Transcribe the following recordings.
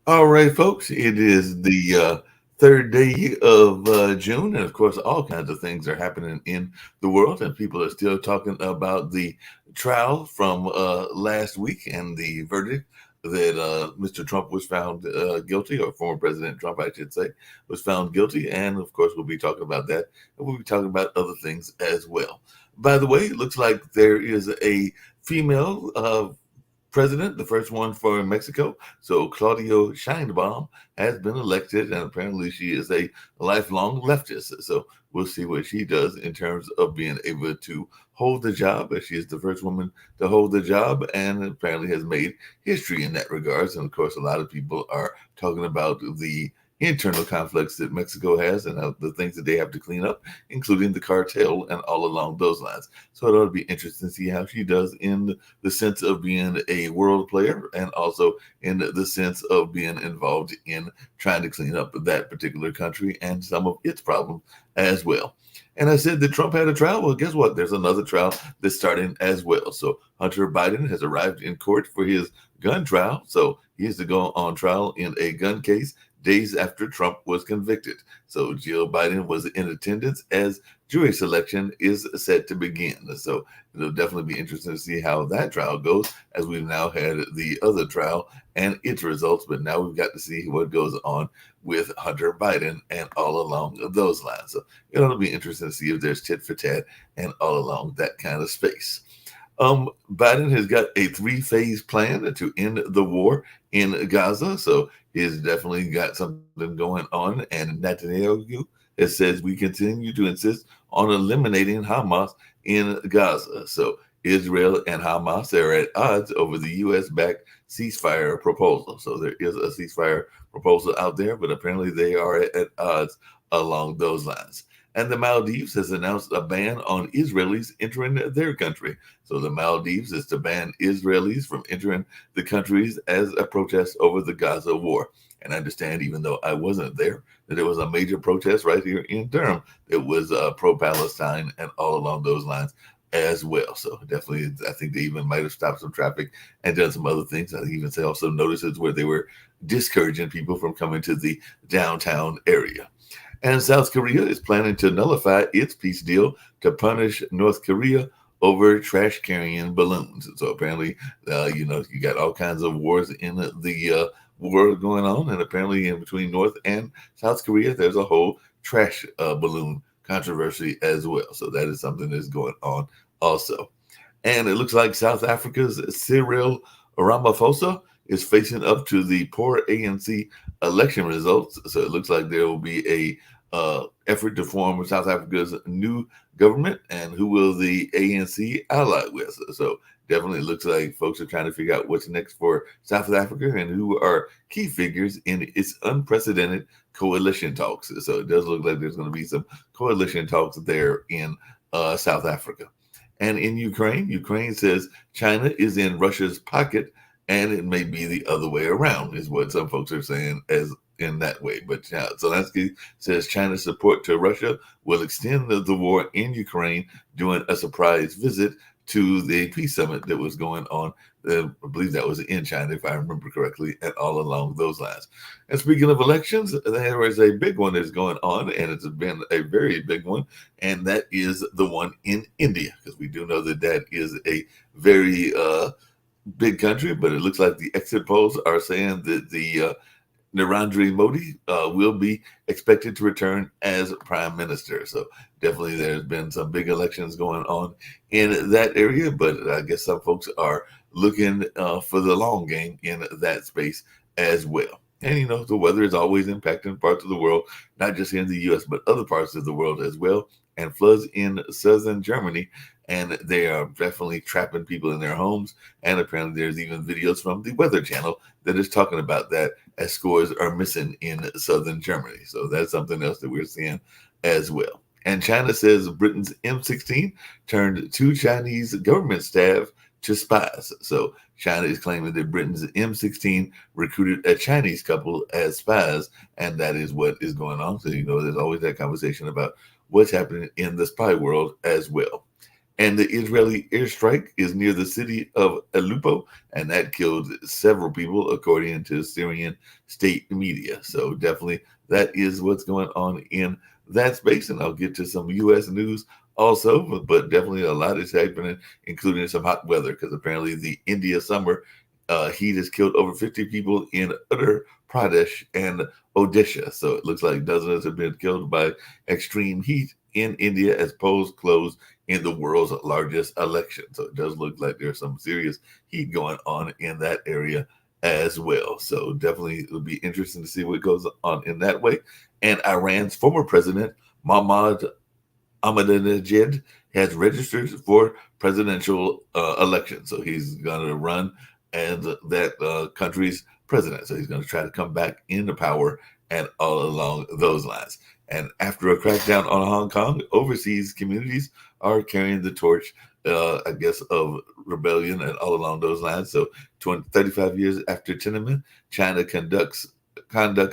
All right, folks, it is the third day of June, and of course, all kinds of things are happening in the world, and people are still talking about the trial from last week and the verdict that Mr. Trump was found guilty, or former President Trump, I should say, was found guilty. And of course, we'll be talking about that, and we'll be talking about other things as well. By the way, it looks like there is a female president, the first one for Mexico. So Claudia Sheinbaum has been elected, and apparently she is a lifelong leftist. So we'll see what she does in terms of being able to hold the job, as she is the first woman to hold the job, and apparently has made history in that regards. And of course, a lot of people are talking about the internal conflicts that Mexico has and the things that they have to clean up, including the cartel and all along those lines. So it ought to be interesting to see how she does in the sense of being a world player, and also in the sense of being involved in trying to clean up that particular country and some of its problems as well. And I said that Trump had a trial. Well, guess what? There's another trial that's starting as well. So Hunter Biden has arrived in court for his gun trial. So he is to go on trial in a gun case days after Trump was convicted. So Jill Biden was in attendance as jury selection is set to begin. So it'll definitely be interesting to see how that trial goes, as we've now had the other trial and its results. But now we've got to see what goes on with Hunter Biden and all along those lines. So it'll be interesting to see if there's tit for tat and all along that kind of space. Biden has got a 3-phase plan to end the war in Gaza. So he's definitely got something going on. And Netanyahu has says we continue to insist on eliminating Hamas in Gaza. So Israel and Hamas are at odds over the U.S.-backed ceasefire proposal. So there is a ceasefire proposal out there, but apparently they are at odds along those lines. And the Maldives has announced a ban on Israelis entering their country. So the Maldives is to ban Israelis from entering the countries as a protest over the Gaza war. And I understand, even though I wasn't there, that there was a major protest right here in Durham that was pro-Palestine and all along those lines as well. So definitely, I think they even might have stopped some traffic and done some other things. I even saw some notices where they were discouraging people from coming to the downtown area. And South Korea is planning to nullify its peace deal to punish North Korea over trash carrying balloons. So apparently, you got all kinds of wars in the world going on. And apparently, in between North and South Korea, there's a whole trash balloon controversy as well. So that is something that's going on also. And it looks like South Africa's Cyril Ramaphosa is facing up to the poor ANC election results. So it looks like there will be a effort to form South Africa's new government, and who will the ANC ally with? So definitely looks like folks are trying to figure out what's next for South Africa and who are key figures in its unprecedented coalition talks. So it does look like there's going to be some coalition talks there in South Africa. And in Ukraine says China is in Russia's pocket, and it may be the other way around, is what some folks are saying as in that way. But Zelensky says China's support to Russia will extend the war in Ukraine during a surprise visit to the peace summit that was going on. I believe that was in China, if I remember correctly, and all along those lines. And speaking of elections, there is a big one that's going on, and it's been a very big one, and that is the one in India, because we do know that that is a very big country, but it looks like the exit polls are saying that the Narendra Modi will be expected to return as prime minister. So definitely there's been some big elections going on in that area, but I guess some folks are looking for the long game in that space as well. And the weather is always impacting parts of the world, not just here in the US, but other parts of the world as well. And floods in southern Germany, and they are definitely trapping people in their homes. And apparently, there's even videos from the Weather Channel that is talking about that, as scores are missing in southern Germany. So that's something else that we're seeing as well. And China says Britain's M16 turned two Chinese government staff to spies. So China is claiming that Britain's M16 recruited a Chinese couple as spies, and that is what is going on. So, there's always that conversation about what's happening in the spy world as well. And the Israeli airstrike is near the city of Aleppo, and that killed several people, according to Syrian state media. So definitely that is what's going on in that space. And I'll get to some U.S. news also, but definitely a lot is happening, including some hot weather, because apparently the India summer heat has killed over 50 people in Uttar Pradesh and Odisha. So it looks like dozens have been killed by extreme heat in India as polls close in the world's largest election. So it does look like there's some serious heat going on in that area as well. So definitely it'll be interesting to see what goes on in that way. And Iran's former president, Mohammad Ahmadinejad, has registered for presidential election. So he's going to run as that country's president. So he's going to try to come back into power and all along those lines. And after a crackdown on Hong Kong, overseas communities are carrying the torch, I guess, of rebellion and all along those lines. So 35 years after Tiananmen, China conduct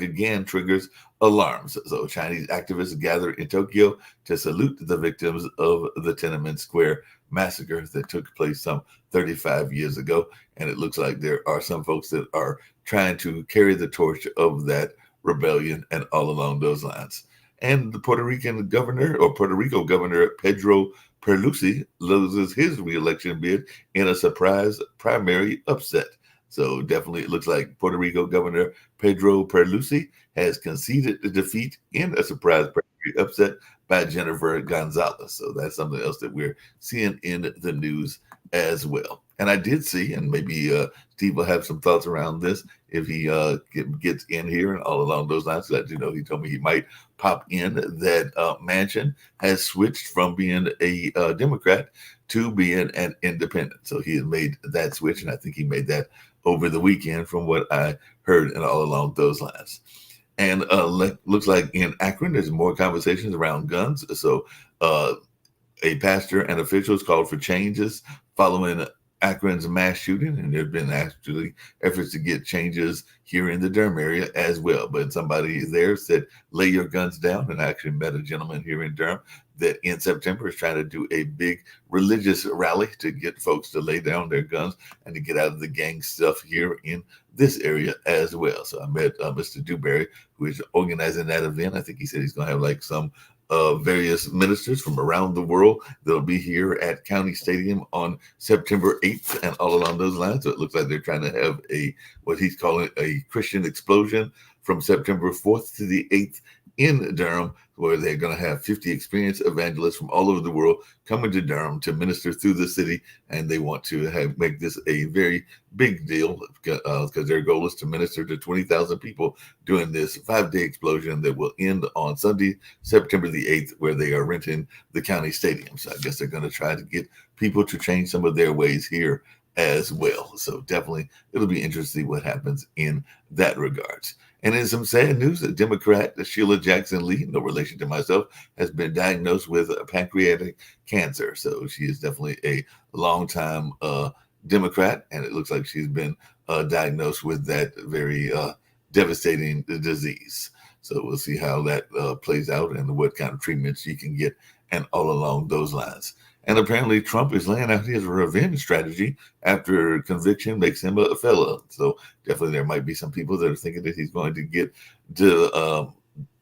again triggers alarms. So Chinese activists gather in Tokyo to salute the victims of the Tiananmen Square massacre that took place some 35 years ago. And it looks like there are some folks that are trying to carry the torch of that rebellion and all along those lines. And the Puerto Rico governor, Pedro Pierluisi, loses his reelection bid in a surprise primary upset. So definitely it looks like Puerto Rico Governor Pedro Pierluisi has conceded the defeat in a surprise primary upset by Jennifer Gonzalez. So that's something else that we're seeing in the news as well. And I did see, and maybe Steve will have some thoughts around this if he gets in here and all along those lines. That he told me he might pop in. That Manchin has switched from being a Democrat to being an independent. So he has made that switch, and I think he made that over the weekend, from what I heard, and all along those lines. And looks like in Akron, there's more conversations around guns. So a pastor and officials called for changes following Akron's mass shooting, and there have been actually efforts to get changes here in the Durham area as well. But somebody there said, lay your guns down. And I actually met a gentleman here in Durham that in September is trying to do a big religious rally to get folks to lay down their guns and to get out of the gang stuff here in this area as well. So I met Mr. Dewberry, who is organizing that event. I think he said he's going to have like some various ministers from around the world that'll be here at County Stadium on September 8th and all along those lines. So it looks like they're trying to have what he's calling a Christian explosion from September 4th to the 8th in Durham, where they're going to have 50 experienced evangelists from all over the world coming to Durham to minister through the city. And they want to make this a very big deal because their goal is to minister to 20,000 people during this 5-day explosion that will end on Sunday, September the 8th, where they are renting the county stadium. So I guess they're going to try to get people to change some of their ways here as well. So definitely it'll be interesting what happens in that regards. And in some sad news, the Democrat Sheila Jackson Lee, no relation to myself, has been diagnosed with pancreatic cancer. So she is definitely a longtime Democrat, and it looks like she's been diagnosed with that very devastating disease. So we'll see how that plays out and what kind of treatments she can get and all along those lines. And apparently Trump is laying out his revenge strategy after conviction makes him a felon. So definitely there might be some people that are thinking that he's going to get the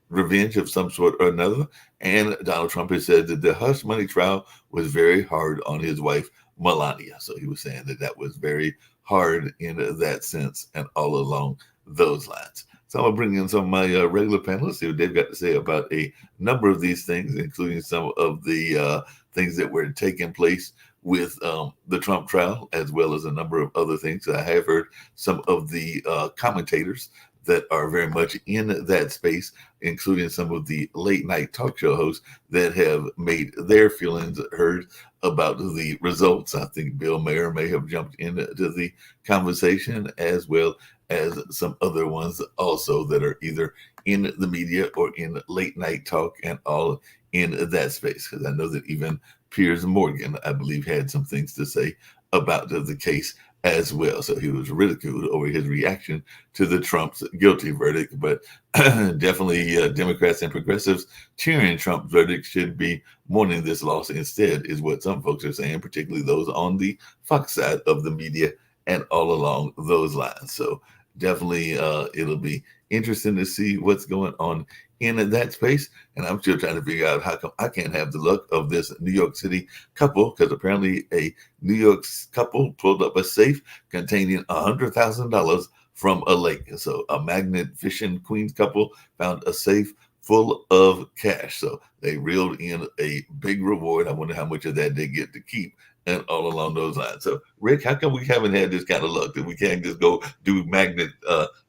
revenge of some sort or another. And Donald Trump has said that the hush money trial was very hard on his wife, Melania. So he was saying that that was very hard in that sense and all along those lines. So I'm going to bring in some of my regular panelists, see what they've got to say about a number of these things, including some of the things that were taking place with the Trump trial, as well as a number of other things. I have heard some of the commentators that are very much in that space, including some of the late night talk show hosts that have made their feelings heard about the results. I think Bill Maher may have jumped into the conversation, as well as some other ones also that are either in the media or in late night talk and all in that space. Because I know that even Piers Morgan, I believe, had some things to say about the case as well. So he was ridiculed over his reaction to the Trump's guilty verdict. But definitely Democrats and progressives cheering Trump's verdict should be mourning this loss instead, is what some folks are saying, particularly those on the Fox side of the media and all along those lines. So definitely it'll be interesting to see what's going on in that space. And I'm still trying to figure out how come I can't have the luck of this New York City couple, because apparently a New York couple pulled up a safe containing $100,000 from a lake. So a magnet fishing Queens couple found a safe full of cash. So they reeled in a big reward. I wonder how much of that they get to keep and all along those lines. So Rick, how come we haven't had this kind of luck that we can't just go do magnet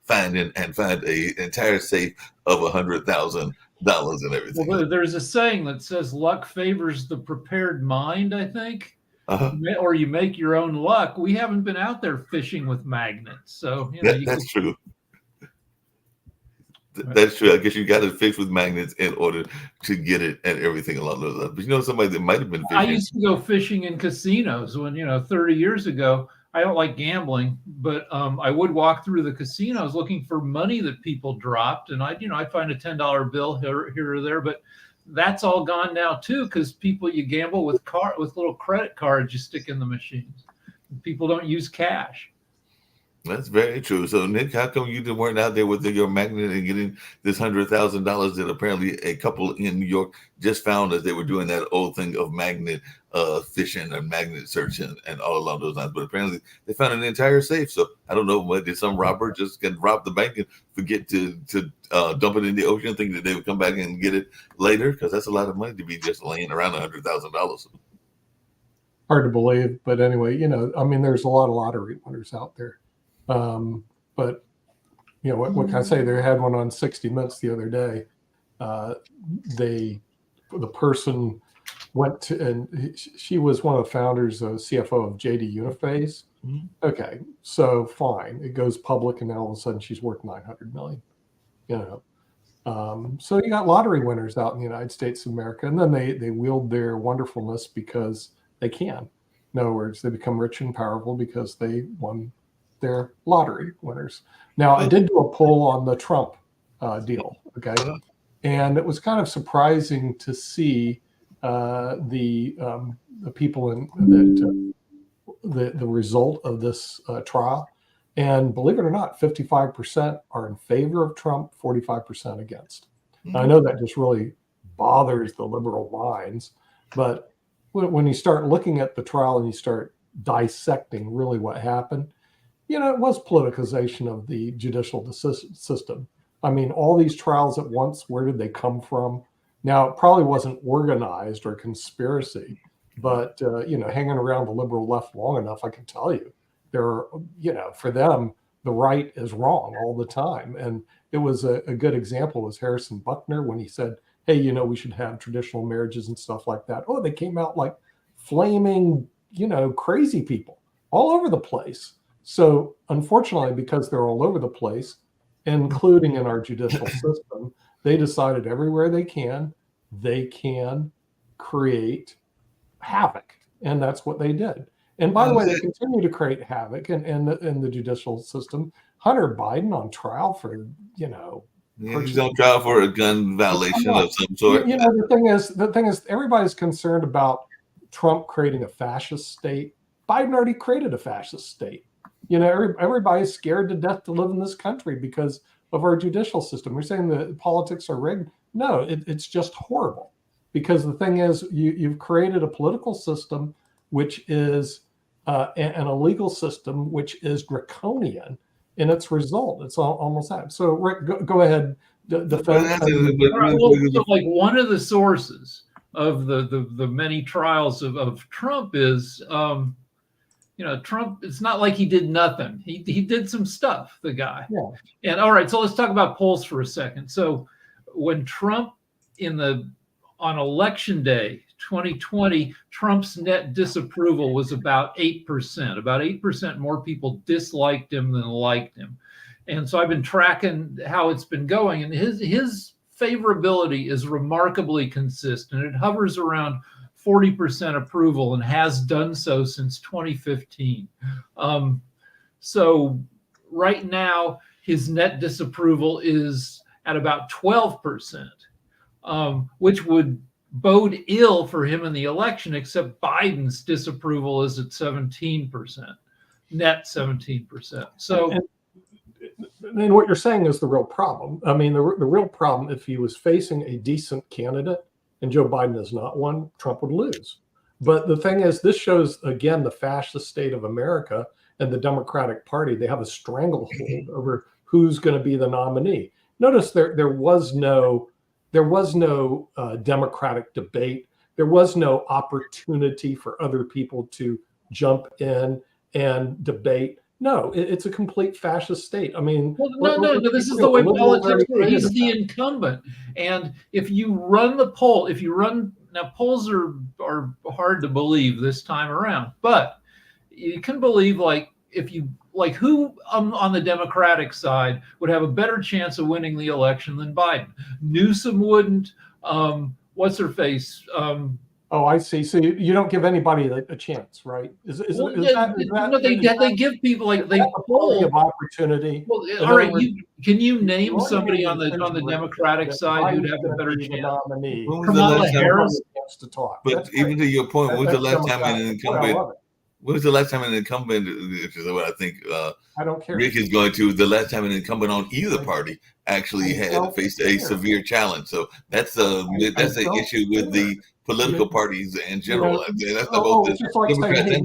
finding and find a entire safe of $100,000 and everything? Well, there's a saying that says luck favors the prepared mind, I think. Or you make your own luck. We haven't been out there fishing with magnets. So that's true. That's true. I guess you got to fish with magnets in order to get it and everything along those lines. But somebody that might have been fishing. I used to go fishing in casinos when, 30 years ago. I don't like gambling, but I would walk through the casinos looking for money that people dropped. And I'd find a $10 bill here or there, but that's all gone now too, because you gamble with little credit cards you stick in the machines. People don't use cash. That's very true. So, Nick, how come you weren't out there with your magnet and getting this $100,000 that apparently a couple in New York just found as they were doing that old thing of magnet fishing and magnet searching and all along those lines? But apparently they found an entire safe. So I don't know, what did some robber just get robbed the bank and forget to dump it in the ocean, thinking that they would come back and get it later? Because that's a lot of money to be just laying around $100,000. Hard to believe, but anyway, there's a lot of lottery winners out there. But what can I say? They had one on 60 Minutes the other day. The person went to, and she was one of the founders, CFO of JD Uniphase. Mm-hmm. Okay, so fine, it goes public, and now all of a sudden she's worth $900 million. So you got lottery winners out in the United States of America, and then they wield their wonderfulness because they can. In other words, they become rich and powerful because they won their lottery winners. Now, I did do a poll on the Trump deal, okay? And it was kind of surprising to see the people in the result of this trial. And believe it or not, 55% are in favor of Trump, 45% against. Mm-hmm. I know that just really bothers the liberal minds, but when you start looking at the trial and you start dissecting really what happened, it was politicization of the judicial system. I mean, all these trials at once, where did they come from? Now, it probably wasn't organized or conspiracy, but, hanging around the liberal left long enough, I can tell you, for them, the right is wrong all the time. And it was a good example was Harrison Buckner when he said, hey, we should have traditional marriages and stuff like that. Oh, they came out like flaming, crazy people all over the place. So unfortunately, because they're all over the place, including in our judicial system, they decided everywhere they can create havoc. And that's what they did. And by the way, they continue to create havoc in the judicial system. Hunter Biden on trial for, he's on trial for a gun violation of some sort. The thing is, everybody's concerned about Trump creating a fascist state. Biden already created a fascist state. Everybody's scared to death to live in this country because of our judicial system. We're saying that politics are rigged. No, it's just horrible. Because the thing is, you've created a political system which is and a legal system which is draconian in its result. It's almost that. So, Rick, go ahead. Defend. So, like, one of the sources of the many trials of Trump is Trump, it's not like he did nothing. He did some stuff, the guy. Yeah. And all right, so let's talk about polls for a second. So when Trump on election day 2020, Trump's net disapproval was about 8%. About 8% more people disliked him than liked him. And so I've been tracking how it's been going, and his favorability is remarkably consistent. It hovers around 40% approval and has done so since 2015. So right now, his net disapproval is at about 12%, which would bode ill for him in the election, except Biden's disapproval is at 17%, net 17%. So, and what you're saying is the real problem. I mean, the real problem, if he was facing a decent candidate and Joe Biden is not one, Trump would lose. But the thing is, this shows, again, the fascist state of America and the Democratic Party. They have a stranglehold over who's going to be the nominee. Notice there was no democratic debate. There was no opportunity for other people to jump in and debate. No, it's a complete fascist state. I mean, no. This is the way politics works. He's the incumbent, and if you run now, polls are hard to believe this time around, but you can believe who on the Democratic side would have a better chance of winning the election than Biden. Newsom wouldn't. What's her face? Oh, I see. So you don't give anybody a chance, right? They give people they poll of opportunity. Well, all right, can you name somebody on the Democratic side who'd have a better chance? Kamala Harris to talk. But even to your point, when was the last time an incumbent? When was the last time an incumbent? Which is what I think. I don't care. Rick is going to. The last time an incumbent on either party actually had faced a severe challenge. So that's an issue with the political parties in general. That's just like saying,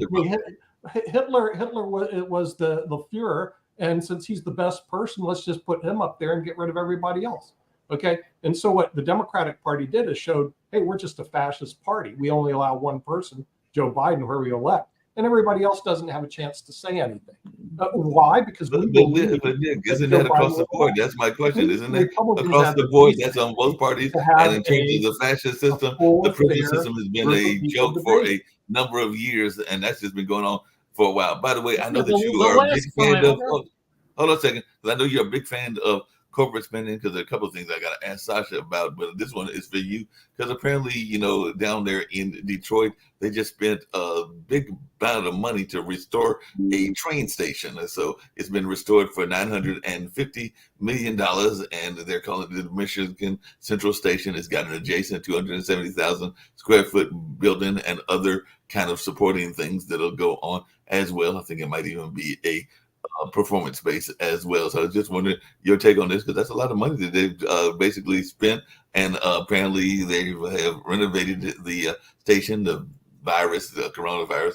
Hitler was the Führer, and since he's the best person, let's just put him up there and get rid of everybody else. Okay, and so what the Democratic Party did is showed, hey, we're just a fascist party. We only allow one person, Joe Biden, where we elect. And everybody else doesn't have a chance to say anything. Why? Because isn't that across the board? That's my question. Isn't it across the board? That's on both parties. And in terms of the fascist system, the prison system has been a joke for a number of years, and that's just been going on for a while. By the way, I know that you are a big fan of. Hold on a second, because I know you're a big fan of corporate spending, because there are a couple of things I got to ask Sasha about, but this one is for you, because apparently, down there in Detroit, they just spent a big amount of money to restore a train station. And so it's been restored for $950 million, and they're calling it the Michigan Central Station. It's got an adjacent 270,000 square foot building and other kind of supporting things that'll go on as well. I think it might even be a performance space as well. So I was just wondering your take on this, because that's a lot of money that they've basically spent, and apparently they have renovated the station. The coronavirus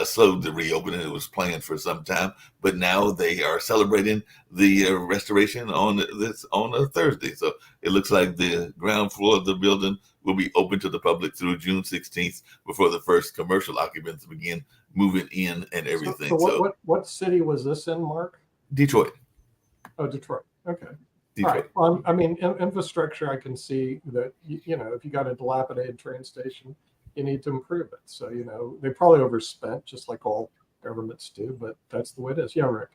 slowed the reopening. It was planned for some time, but now they are celebrating the restoration on a Thursday. So it looks like the ground floor of the building will be open to the public through June 16th before the first commercial occupants begin moving in and everything. So what city was this in, Mark? Detroit. Oh, Detroit. Okay. Detroit. All right. I mean, infrastructure, I can see that, if you got a dilapidated train station, you need to improve it. So, they probably overspent, just like all governments do, but that's the way it is. Yeah, Rick.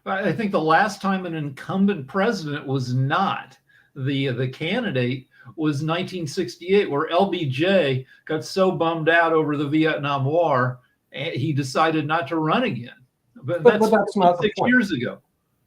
I think the last time an incumbent president was not the candidate was 1968, where LBJ got so bummed out over the Vietnam War, and he decided not to run again. But that's not 6 years ago.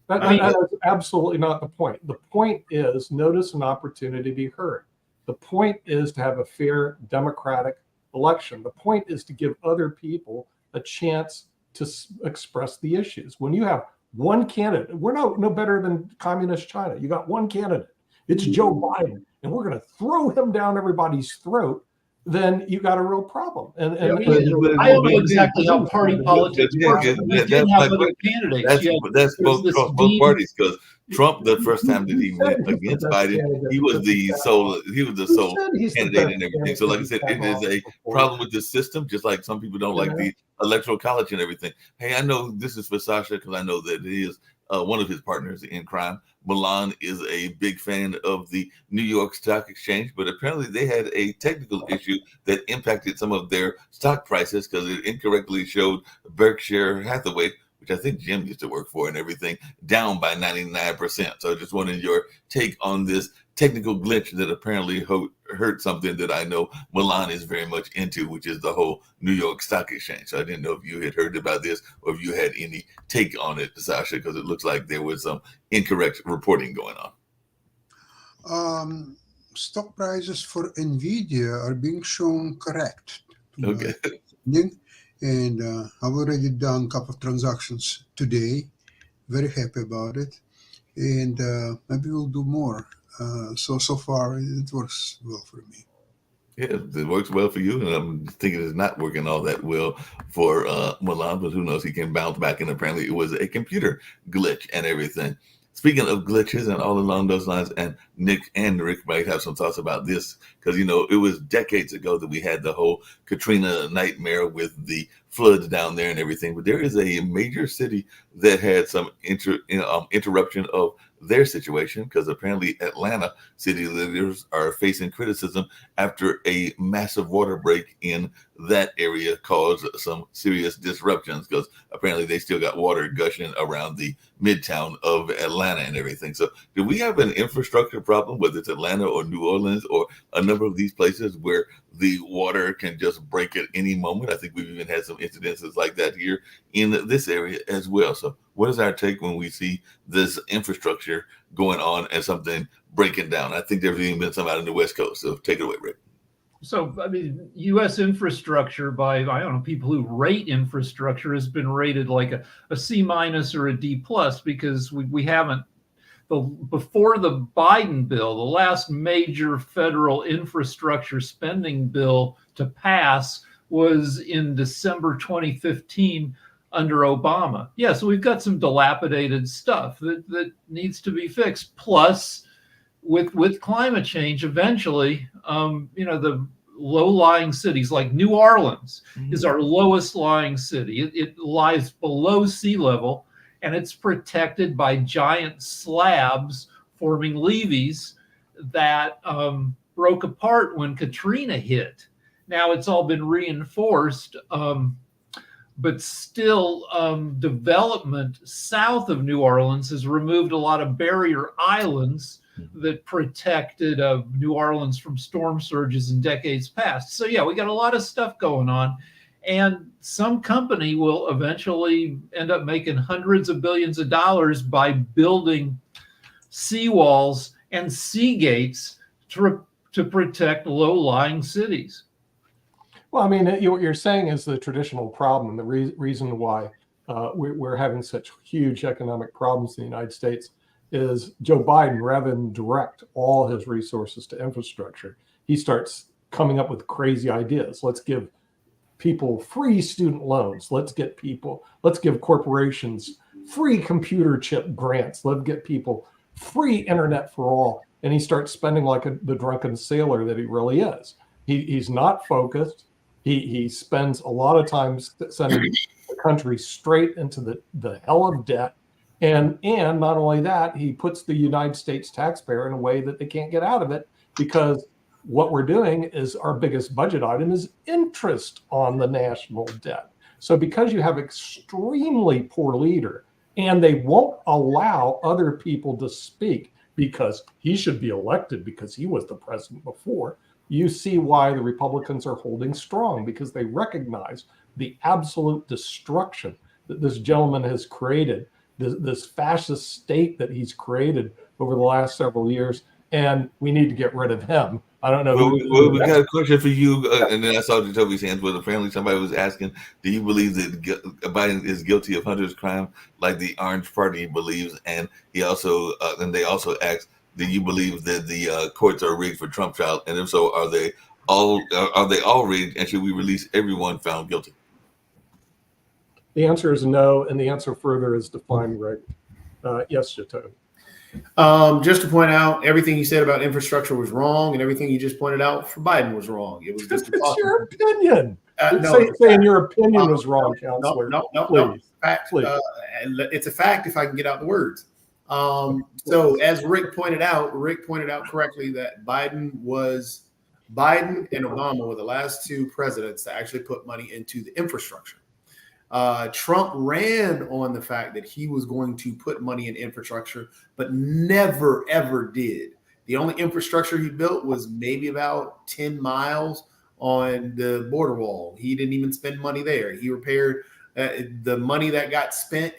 That is absolutely not the point. The point is, notice an opportunity to be heard. The point is to have a fair democratic election. The point is to give other people a chance to express the issues. When you have one candidate, we're no better than communist China. You got one candidate. It's Joe Biden, and we're going to throw him down everybody's throat. then you got a real problem. And I don't know exactly how party politics works, but we did have other candidates. That's both parties, because Trump, the first time that he went against Biden, he was the sole candidate and everything. So like I said, it is a problem with the system, just like some people don't like the electoral college and everything. Hey, I know this is for Sasha because I know that he is one of his partners in crime. Milan is a big fan of the New York Stock Exchange, but apparently they had a technical issue that impacted some of their stock prices because it incorrectly showed Berkshire Hathaway, which I think Jim used to work for and everything, down by 99%. So I just wanted your take on this technical glitch that apparently hurt something that I know Milan is very much into, which is the whole New York Stock Exchange. So I didn't know if you had heard about this or if you had any take on it, Sasha, because it looks like there was some incorrect reporting going on. Stock prices for NVIDIA are being shown correct. Okay. And I've already done a couple of transactions today. Very happy about it. And maybe we'll do more. So far, it works well for me. Yeah, it works well for you. And I'm thinking it's not working all that well for Milan, but who knows? He can bounce back. And apparently it was a computer glitch and everything. Speaking of glitches and all along those lines, and Nick and Rick might have some thoughts about this, because, you know, it was decades ago that we had the whole Katrina nightmare with the floods down there and everything. But there is a major city that had some interruption of their situation, because apparently Atlanta city leaders are facing criticism after a massive water break in that area caused some serious disruptions, because apparently they still got water gushing around the midtown of Atlanta and everything. So do we have an infrastructure problem, whether it's Atlanta or New Orleans or a number of these places where the water can just break at any moment? I think we've even had some incidences like that here in this area as well. So what is our take when we see this infrastructure going on and something breaking down? I think there's even been some out in the West Coast. So take it away, Rick. So, I mean, U.S. infrastructure by, I don't know, people who rate infrastructure has been rated like a C- or a D+, because we haven't, before the Biden bill, the last major federal infrastructure spending bill to pass was in December 2015 under Obama. Yeah, so we've got some dilapidated stuff that needs to be fixed. Plus, with climate change, eventually, the low-lying cities like New Orleans is our lowest lying city. It lies below sea level, and it's protected by giant slabs forming levees that broke apart when Katrina hit. Now it's all been reinforced, but still development south of New Orleans has removed a lot of barrier islands that protected New Orleans from storm surges in decades past. So yeah, we got a lot of stuff going on, and some company will eventually end up making hundreds of billions of dollars by building seawalls and sea gates to protect low-lying cities. Well, I mean, what you're saying is the traditional problem. The reason why we're having such huge economic problems in the United States is Joe Biden, rather than direct all his resources to infrastructure, he starts coming up with crazy ideas. Let's give people free student loans. Let's give corporations free computer chip grants. Let's get people free internet for all. And he starts spending like the drunken sailor that he really is. He's not focused. He spends a lot of time sending the country straight into the hell of debt. And not only that, he puts the United States taxpayer in a way that they can't get out of it, because what we're doing is our biggest budget item is interest on the national debt. So because you have extremely poor leader, and they won't allow other people to speak because he should be elected because he was the president before, you see why the Republicans are holding strong, because they recognize the absolute destruction that this gentleman has created, this fascist state that he's created over the last several years, and we need to get rid of him. I don't know. Well, we got a question for you, and then I saw Jacoby's hands where apparently somebody was asking, do you believe that Biden is guilty of Hunter's crime like the Orange Party believes? And he also, and they also asked, do you believe that the courts are rigged for Trump trial? And if so, are they all are they all rigged, and should we release everyone found guilty? The answer is no, and the answer further is defined right. Yes, Jato. Just to point out, everything you said about infrastructure was wrong, and everything you just pointed out for Biden was wrong. It was just It's your opinion. no, Saying your opinion was wrong, Counselor. no, Please. fact. Please. It's a fact if I can get out the words. So as Rick pointed out correctly that Biden and Obama were the last two presidents to actually put money into the infrastructure. Trump ran on the fact that he was going to put money in infrastructure, but never, ever did. The only infrastructure he built was maybe about 10 miles on the border wall. He didn't even spend money there. He repaired the money that got spent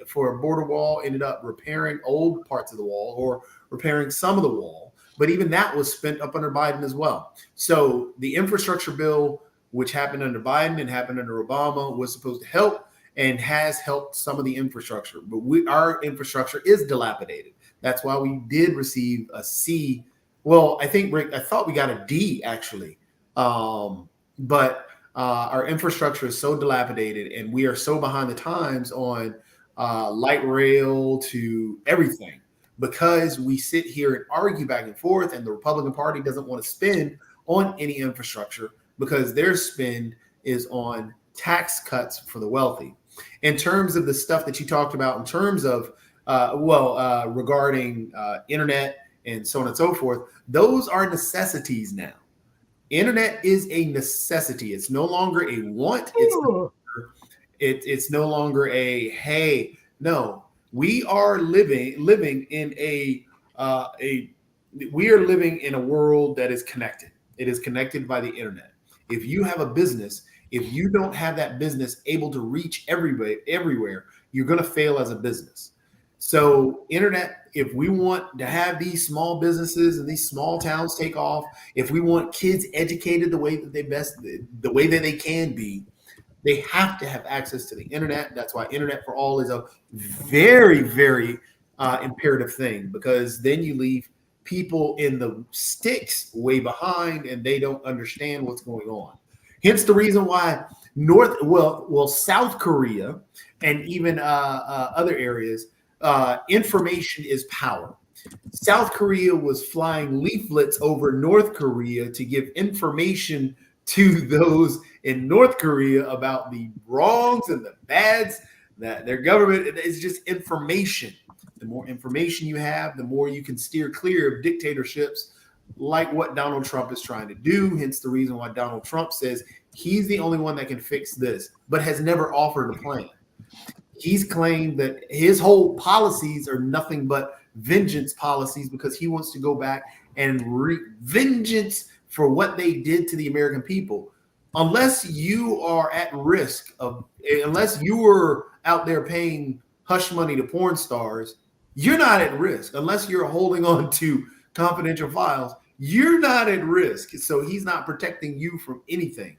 for a border wall ended up repairing old parts of the wall or repairing some of the wall. But even that was spent up under Biden as well. So the infrastructure bill, which happened under Biden and happened under Obama, was supposed to help and has helped some of the infrastructure. But our infrastructure is dilapidated. That's why we did receive a C. Well, I thought we got a D actually. But our infrastructure is so dilapidated and we are so behind the times on light rail to everything because we sit here and argue back and forth and the Republican Party doesn't want to spend on any infrastructure because their spend is on tax cuts for the wealthy. In terms of the stuff that you talked about in terms of, regarding internet and so on and so forth, those are necessities now. Internet is a necessity. It's no longer a want. It's no longer a hey. No, we are living in we are living in a world that is connected. It is connected by the internet. If you have a business, if you don't have that business able to reach everywhere, you're going to fail as a business. So internet, if we want to have these small businesses and these small towns take off, if we want kids educated the way that they can be, they have to have access to the internet. That's why Internet for All is a very, very imperative thing, because then you leave people in the sticks way behind and they don't understand what's going on. Hence the reason why South Korea and even other areas, information is power. South Korea was flying leaflets over North Korea to give information to those in North Korea about the wrongs and the bads that their government is just information. The more information you have, the more you can steer clear of dictatorships like what Donald Trump is trying to do. Hence the reason why Donald Trump says he's the only one that can fix this, but has never offered a plan. He's claimed that his whole policies are nothing but vengeance policies because he wants to go back and vengeance for what they did to the American people. Unless you are at risk of, unless you were out there paying hush money to porn stars, you're not at risk. Unless you're holding on to confidential files, you're not at risk. So he's not protecting you from anything.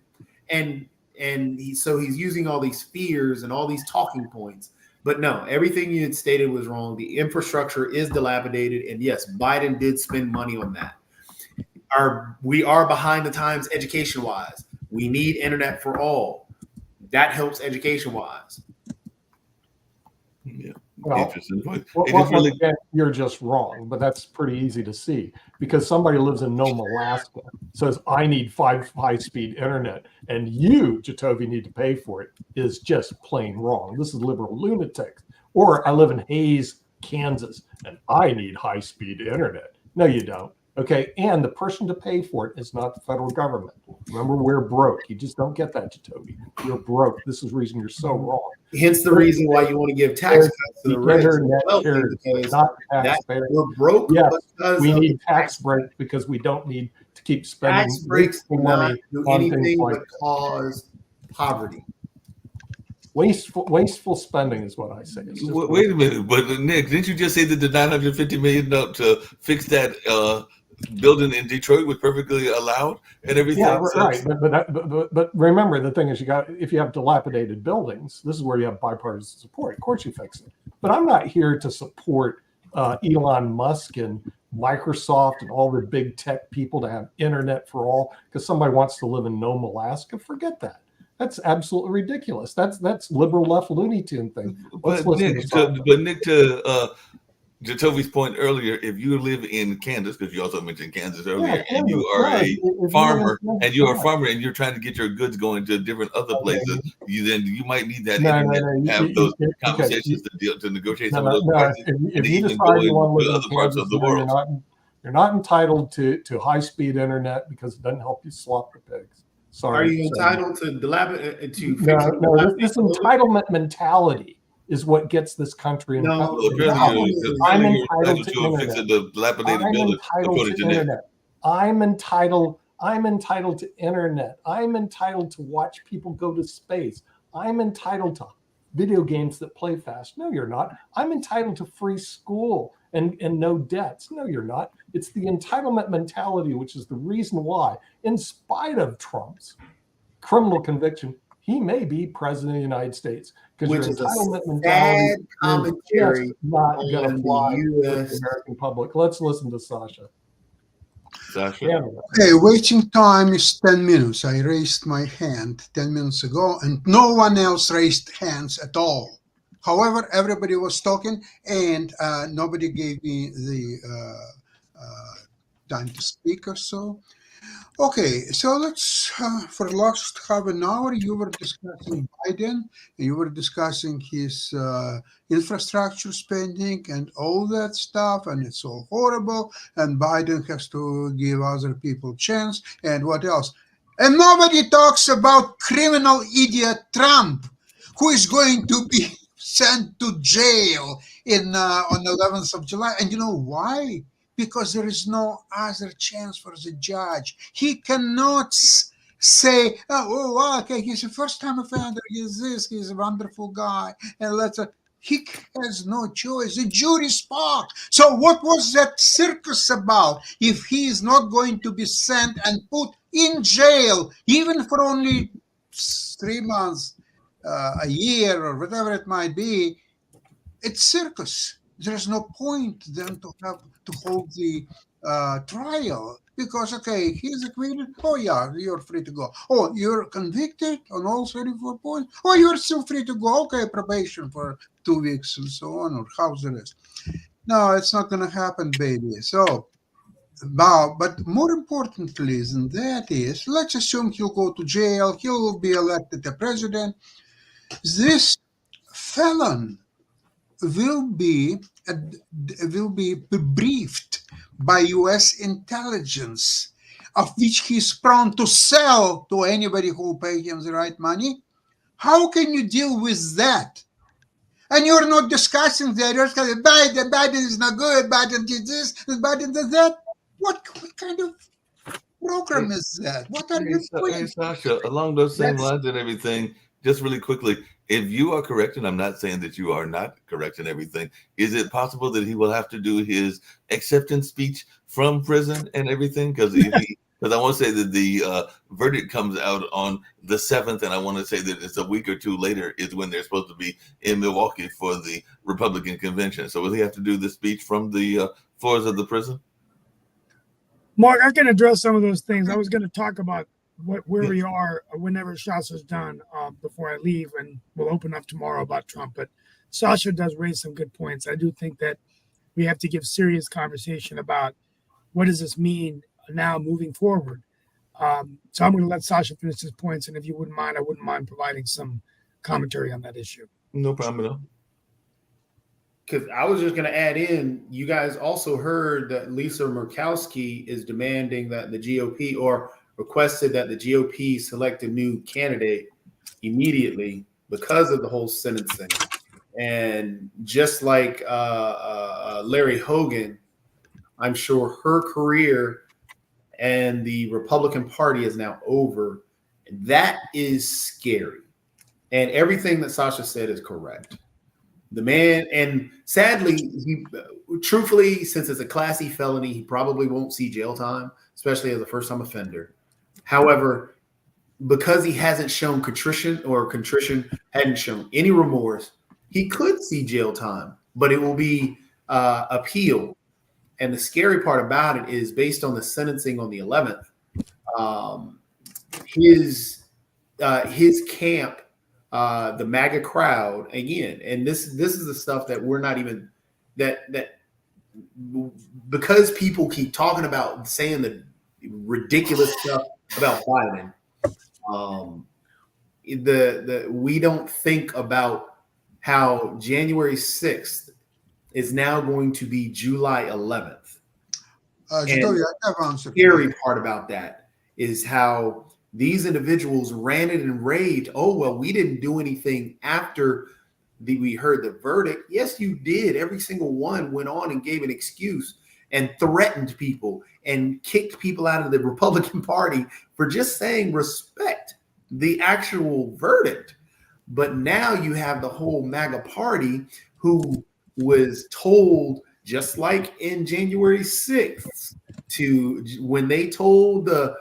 So he's using all these fears and all these talking points. But no, everything you had stated was wrong. The infrastructure is dilapidated. And yes, Biden did spend money on that. We are behind the times education-wise. We need internet for all. That helps education-wise. Yeah. Well, Interesting point. Again, you're just wrong, but that's pretty easy to see because somebody lives in Nome, Alaska, says, I need 5 high-speed internet, and you, Jacoby, need to pay for it, is just plain wrong. This is liberal lunatics. Or I live in Hayes, Kansas, and I need high-speed internet. No, you don't. Okay, and the person to pay for it is not the federal government. Remember, we're broke. You just don't get that, Jacoby. You're broke. This is the reason you're so wrong. Hence the reason why you want to give tax cuts to the rich and wealthy, because not taxpayers. we're broke. Yes, because we of need tax breaks because we don't need to keep spending tax breaks do not money do on anything things like but cause poverty. wasteful spending is what I say. It's just Wait a minute, but Nick, didn't you just say that the $950 million note to fix that building in Detroit was perfectly allowed and everything? Yeah, right. But remember, the thing is, if you have dilapidated buildings, this is where you have bipartisan support. Of course, you fix it. But I'm not here to support Elon Musk and Microsoft and all the big tech people to have internet for all because somebody wants to live in Nome, Alaska. Forget that. That's absolutely ridiculous. That's liberal left Looney Tune thing. Let's But listen Nick, to Sasha. to Toby's point earlier, if you live in Kansas, because you also mentioned Kansas earlier, Yeah, and you Kansas, are right. a If you live farmer, in Kansas, and you're a right. farmer, and you're trying to get your goods going to different other places, then you might need that No, internet no, to have those okay. conversations to negotiate some of No, those no. prices, If and you to even decide go you want to into live in other parts Kansas, of the no, world. you're not entitled to high-speed internet because it doesn't help you slaughter the pigs. Sorry. Are you entitled to No, this entitlement mentality is what gets this country in No, trouble. Well, apparently I'm you're entitled to a fix internet. the dilapidated I'm building, entitled according to to Nick. internet. I'm entitled to internet. I'm entitled to watch people go to space. I'm entitled to video games that play fast. No, you're not. I'm entitled to free school and no debts. No, you're not. It's the entitlement mentality, which is the reason why, in spite of Trump's criminal conviction, he may be president of the United States because your which is a entitlement sad mentality commentary is just not going on to the fly with US. the American public. Let's listen to Sasha. Sasha? Canada. Okay, waiting time is 10 minutes. I raised my hand 10 minutes ago, and no one else raised hands at all. However, everybody was talking, and nobody gave me the time to speak or so. Okay, so let's, for the last half an hour, you were discussing Biden, you were discussing his infrastructure spending and all that stuff, and it's all horrible, and Biden has to give other people chance, and what else? And nobody talks about criminal idiot Trump, who is going to be sent to jail on the 11th of July. And you know why? Because there is no other chance for the judge. He cannot say, oh, okay, he's a first-time offender, he's a wonderful guy, and he has no choice. The jury spoke. So what was that circus about if he is not going to be sent and put in jail, even for only 3 months, a year, or whatever it might be? It's circus. There's no point then to have to hold the trial because, okay, he's acquitted. Oh, yeah, you're free to go. Oh, you're convicted on all 34 points. Oh, you're still free to go. Okay, probation for 2 weeks and so on, or how's the rest? No, it's not going to happen, baby. So, now, but more importantly than that is, let's assume he'll go to jail. He'll be elected a president. This felon will be briefed by U.S. intelligence, of which he's prone to sell to anybody who will pay him the right money. How can you deal with that? And you're not discussing the others. Biden is not good. Biden did this. Biden did that. What kind of program is that? What are you doing? Hey, Sasha, along those same lines and everything, just really quickly, if you are correct, and I'm not saying that you are not correct in everything, is it possible that he will have to do his acceptance speech from prison and everything? Because I want to say that the verdict comes out on the 7th, and I want to say that it's a week or two later is when they're supposed to be in Milwaukee for the Republican convention. So will he have to do the speech from the floors of the prison? Mark, I can address some of those things. I was going to talk about where we are whenever Sasha's done before I leave, and we'll open up tomorrow about Trump. But Sasha does raise some good points. I do think that we have to give serious conversation about what does this mean now moving forward. So I'm going to let Sasha finish his points, and if you wouldn't mind, I wouldn't mind providing some commentary on that issue. No problem at all. Because I was just going to add in, you guys also heard that Lisa Murkowski is demanding that the GOP, or requested that the GOP select a new candidate immediately because of the whole sentencing. And just like Larry Hogan, I'm sure her career and the Republican Party is now over. That is scary. And everything that Sasha said is correct. The man, and sadly, truthfully, since it's a Class E felony, he probably won't see jail time, especially as a first-time offender. However, because he hasn't shown contrition hadn't shown any remorse, he could see jail time, but it will be appealed. And the scary part about it is, based on the sentencing on the 11th, his camp, the MAGA crowd, again, and this is the stuff that we're not even that because people keep talking about saying the ridiculous stuff about Biden. We don't think about how January 6th is now going to be July 11th. Jitovi, I have answered. The scary part about that is how these individuals ranted and raved. Oh, well, we didn't do anything after we heard the verdict. Yes, you did. Every single one went on and gave an excuse and threatened people and kicked people out of the Republican Party for just saying respect the actual verdict. But now you have the whole MAGA party who was told, just like in January 6th, to when they told the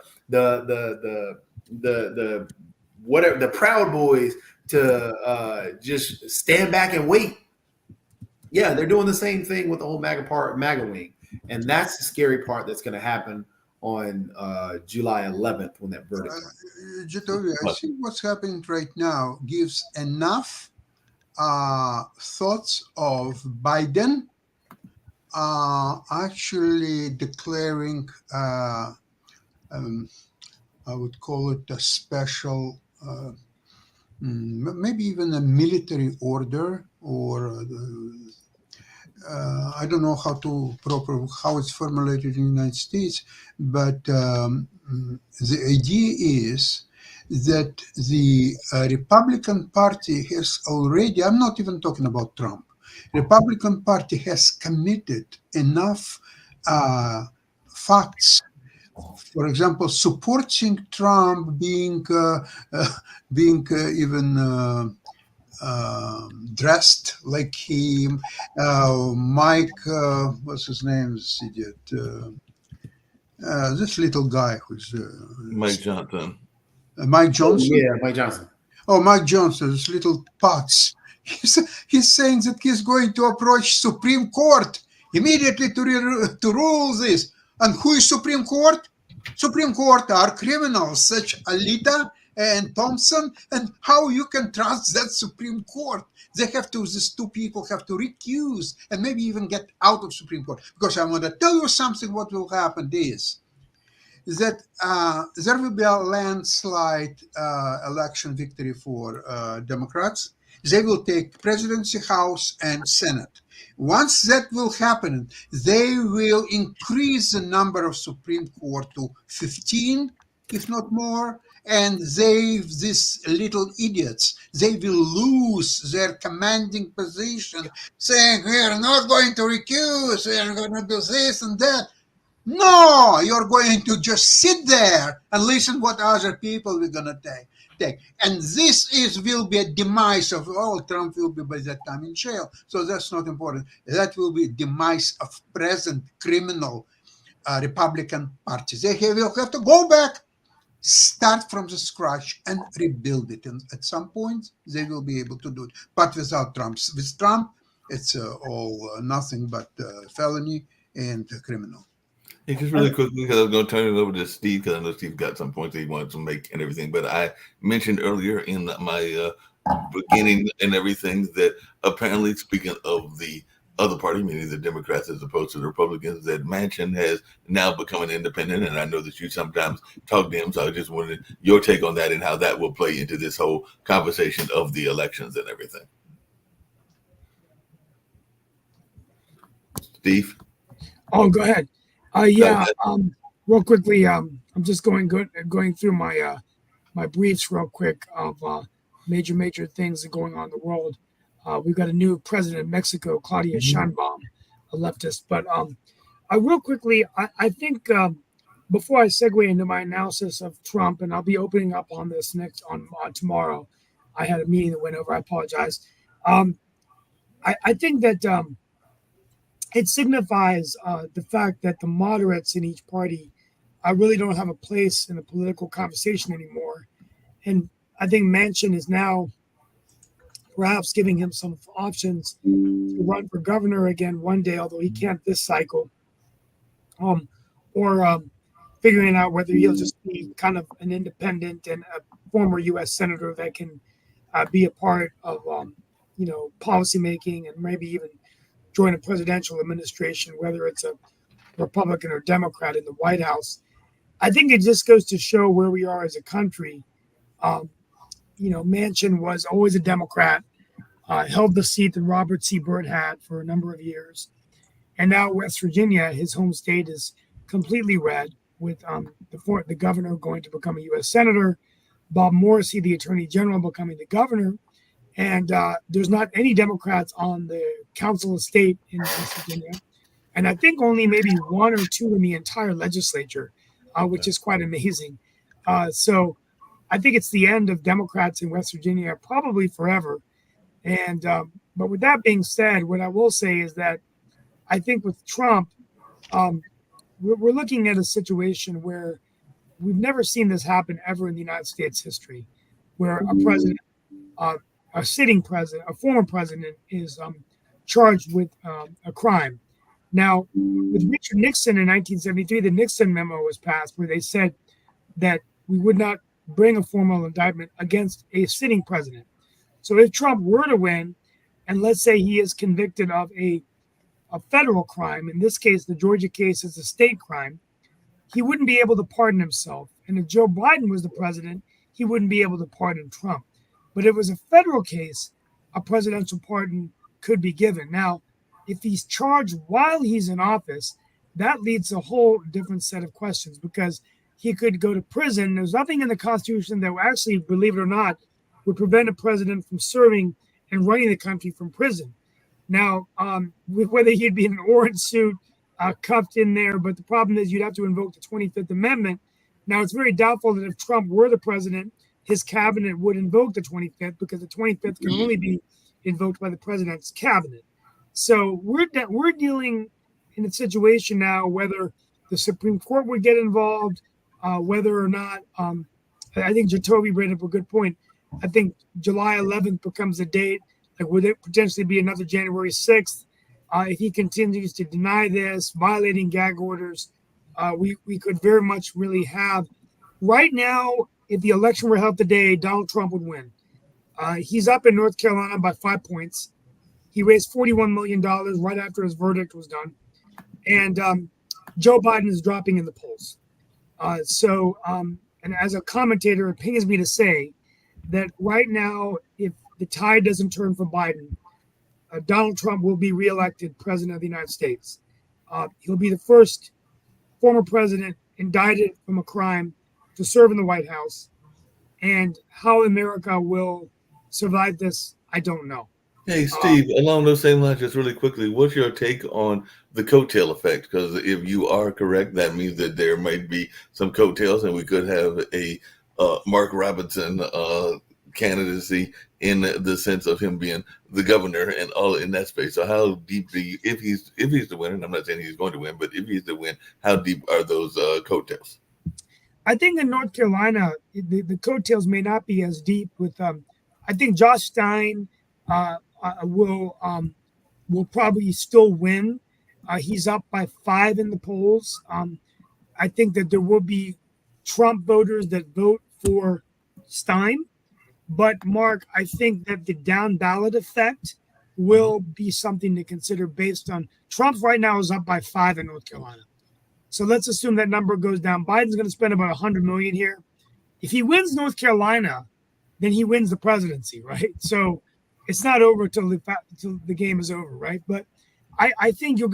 whatever the Proud Boys to just stand back and wait. Yeah, they're doing the same thing with the whole MAGA wing, and that's the scary part that's going to happen on July 11th when that verdict comes. Jitovi, I think what's happening right now gives enough thoughts of Biden actually declaring, I would call it a special, maybe even a military order, or I don't know how it's formulated in the United States, but the idea is that the Republican Party has already, I'm not even talking about Trump, Republican Party has committed enough facts, for example, supporting Trump being even dressed like him. Mike, what's his name? This idiot. This little guy who's Mike Johnson. Mike Johnson. Yeah, Mike Johnson. Oh, Mike Johnson, this little putz. He's saying that he's going to approach Supreme Court immediately to rule this. And who is Supreme Court? Supreme Court are criminals such Alita and Thompson. And how you can trust that Supreme Court? These two people have to recuse and maybe even get out of Supreme Court. Because I want to tell you something, what will happen is that there will be a landslide election victory for Democrats. They will take presidency, House, and Senate. Once that will happen, they will increase the number of Supreme Court to 15, if not more. And these little idiots, they will lose their commanding position, saying, we're not going to recuse, we're going to do this and that. No, you're going to just sit there and listen what other people are going to take. And this will be a demise of, Trump will be by that time in jail. So that's not important. That will be demise of present criminal Republican party. They will have to go back, start from the scratch and rebuild it. And at some point, they will be able to do it. But without Trump. With Trump, it's all nothing but felony and criminal. Hey, just really quickly, because I was going to turn it over to Steve, because I know Steve got some points that he wanted to make and everything. But I mentioned earlier in my beginning and everything that apparently, speaking of the other party, meaning the Democrats as opposed to the Republicans, that Manchin has now become an independent. And I know that you sometimes talk to him, so I just wanted your take on that and how that will play into this whole conversation of the elections and everything. Steve? Oh, go ahead. Real quickly, I'm just going through my my briefs real quick of major things that are going on in the world. We've got a new president of Mexico, Claudia Sheinbaum, a leftist. But real quickly, I think before I segue into my analysis of Trump, and I'll be opening up on this next on tomorrow. I had a meeting that went over. I apologize. I think that it signifies the fact that the moderates in each party really don't have a place in the political conversation anymore. And I think Manchin is now perhaps giving him some options to run for governor again one day, although he can't this cycle. or figuring out whether he'll just be kind of an independent and a former U.S. senator that can be a part of policy making and maybe even join a presidential administration, whether it's a Republican or Democrat in the White House. I think it just goes to show where we are as a country. Manchin was always a Democrat, held the seat that Robert C. Byrd had for a number of years. And now West Virginia, his home state, is completely red, with the governor going to become a U.S. senator, Bob Morrissey, the attorney general, becoming the governor. And there's not any Democrats on the council of state in West Virginia. And I think only maybe one or two in the entire legislature, which is quite amazing. So I think it's the end of Democrats in West Virginia, probably forever. And but with that being said, what I will say is that I think with Trump, we're looking at a situation where we've never seen this happen ever in the United States history, where a president, a sitting president, a former president, is charged with a crime. Now, with Richard Nixon in 1973, the Nixon memo was passed where they said that we would not bring a formal indictment against a sitting president. So if Trump were to win, and let's say he is convicted of a federal crime, in this case, the Georgia case is a state crime, he wouldn't be able to pardon himself. And if Joe Biden was the president, he wouldn't be able to pardon Trump. But if it was a federal case, a presidential pardon could be given. Now, if he's charged while he's in office, that leads to a whole different set of questions, because he could go to prison. There's nothing in the Constitution that actually, believe it or not, would prevent a president from serving and running the country from prison. Now, whether he'd be in an orange suit, cuffed in there, but the problem is you'd have to invoke the 25th Amendment. Now, it's very doubtful that if Trump were the president, his cabinet would invoke the 25th, because the 25th can only be invoked by the president's cabinet. So we're dealing in a situation now whether the Supreme Court would get involved, whether or not, I think Jacoby brought up a good point. I think July 11th becomes a date. Like, would it potentially be another January 6th? If he continues to deny this, violating gag orders, we could very much really have. Right now, if the election were held today, Donald Trump would win. He's up in North Carolina by 5 points. He raised $41 million right after his verdict was done. And Joe Biden is dropping in the polls. And as a commentator, it pains me to say that right now, if the tide doesn't turn for Biden, Donald Trump will be reelected president of the United States. He'll be the first former president indicted from a crime to serve in the White House. And how America will survive this, I don't know. Hey, Steve, along those same lines, just really quickly, what's your take on the coattail effect? Because if you are correct, that means that there might be some coattails, and we could have a Mark Robinson candidacy in the sense of him being the governor and all in that space. So how deep if he's the winner, and I'm not saying he's going to win, but if he's the win, how deep are those coattails? I think in North Carolina, the coattails may not be as deep with, I think Josh Stein will probably still win. He's up by 5 in the polls. I think that there will be Trump voters that vote for Stein. But, Mark, I think that the down ballot effect will be something to consider based on Trump right now is up by 5 in North Carolina. So let's assume that number goes down. Biden's going to spend about $100 million here. If he wins North Carolina, then he wins the presidency, right? So it's not over till the game is over, right? But I think you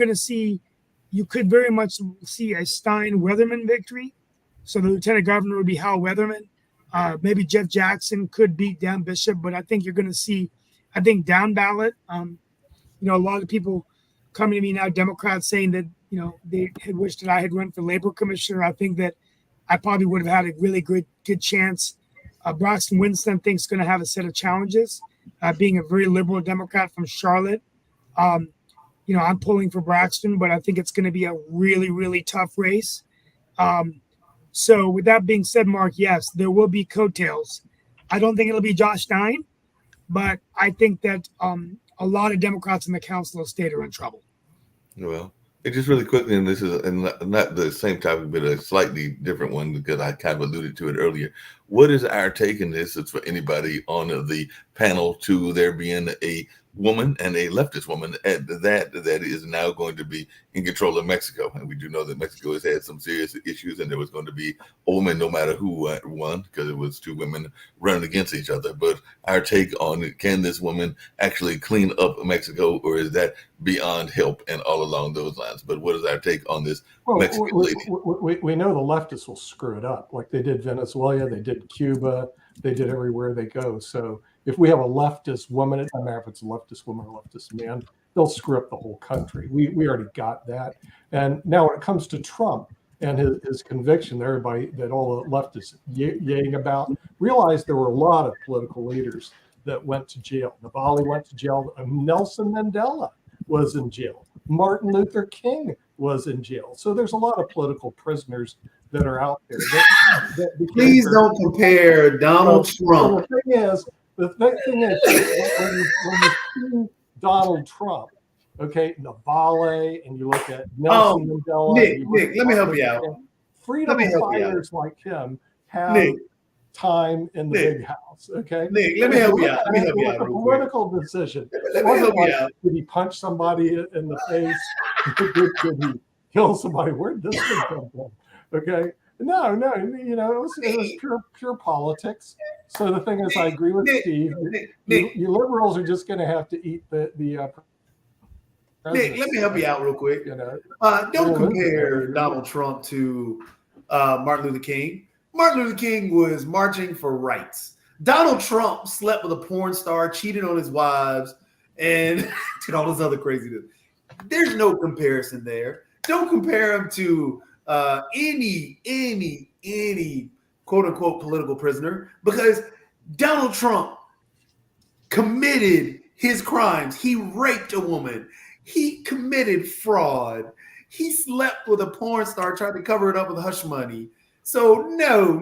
could very much see a Stein-Weatherman victory. So the lieutenant governor would be Hal Weatherman. Maybe Jeff Jackson could beat Dan Bishop, but I think you're going to see, down ballot. A lot of people coming to me now, Democrats, saying that, they had wished that I had run for labor commissioner. I think that I probably would have had a really good chance. Braxton Winston thinks going to have a set of challenges, being a very liberal Democrat from Charlotte. I'm pulling for Braxton, but I think it's going to be a really, really tough race. So with that being said, Mark, yes, there will be coattails. I don't think it'll be Josh Stein, but I think that a lot of Democrats in the Council of State are in trouble. Well, And just really quickly, and this is not the same topic, but a slightly different one because I kind of alluded to it earlier. What is our take in this? It's for anybody on the panel to there being a woman and a leftist woman at that is now going to be in control of Mexico. And we do know that Mexico has had some serious issues, and there was going to be a woman no matter who won, because it was two women running against each other. But our take on it, can this woman actually clean up Mexico, or is that beyond help and all along those lines? But what is our take on this Mexican lady? We know the leftists will screw it up, like they did Venezuela, they did Cuba, they did everywhere they go. So if we have a leftist woman, it doesn't matter if it's a leftist woman or leftist man, they'll screw up the whole country. We already got that. And now when it comes to Trump and his conviction, everybody that all the leftists yaying about, realize there were a lot of political leaders that went to jail. Navalny went to jail. Nelson Mandela was in jail. Martin Luther King was in jail. So there's a lot of political prisoners that are out there. Please don't compare Donald Trump. The thing is, when you see Donald Trump, okay, Navalny, and you look at Nelson Mandela. Nick, let me help you out. Freedom fighters like him have time in the big house, okay? Nick, let me help you out. Let me help you out. A political decision. Let me help you out. Did he punch somebody in the face? Did he kill somebody? Where did this thing come from? Okay. No, you know, it was pure politics. So the thing is, I agree with Steve. You liberals are just going to have to eat the Nick, let me help you out real quick. You know, don't compare Donald Trump to Martin Luther King. Martin Luther King was marching for rights. Donald Trump slept with a porn star, cheated on his wives, and did all this other craziness. There's no comparison there. Don't compare him to any quote unquote political prisoner, because Donald Trump committed his crimes. He raped a woman. He committed fraud. He slept with a porn star, tried to cover it up with hush money. So no.